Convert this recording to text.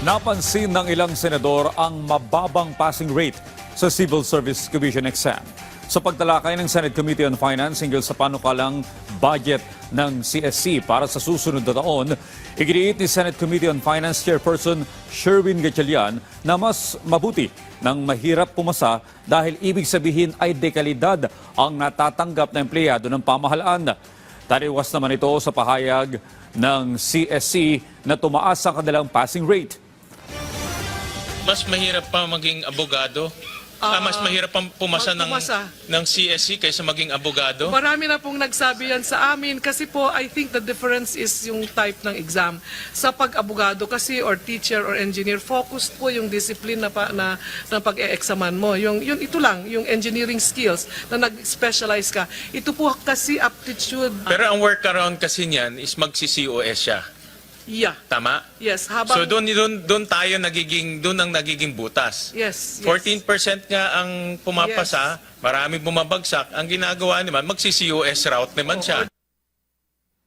Napansin ng ilang senador ang mababang passing rate sa Civil Service Commission exam. Sa pagtalakay ng Senate Committee on Finance hinggil sa panukalang budget ng CSC para sa susunod na taon, iginiit ni Senate Committee on Finance Chairperson Sherwin Gatchalian na mas mabuti nang mahirap pumasa dahil ibig sabihin ay dekalidad ang natatanggap na empleyado ng pamahalaan. Taliwas naman ito sa pahayag ng CSC na tumaas ang kanilang passing rate. Mas mahirap pa maging abogado? Mas mahirap pa pumasa ng CSC kaysa maging abogado? Marami na pong nagsabi yan sa amin kasi po I think the difference is yung type ng exam. Sa pag-abogado kasi or teacher or engineer, focused po yung discipline na pag-e-examan mo. Ito lang, yung engineering skills na nag-specialize ka. Ito po kasi aptitude. Pero ang workaround kasi niyan is magsi-COS siya. Yeah. Tama? Yes. So doon ang nagiging butas. Yes. 14% nga ang pumapasa, marami bumabagsak. Ang ginagawa naman, magsi-COS route naman siya.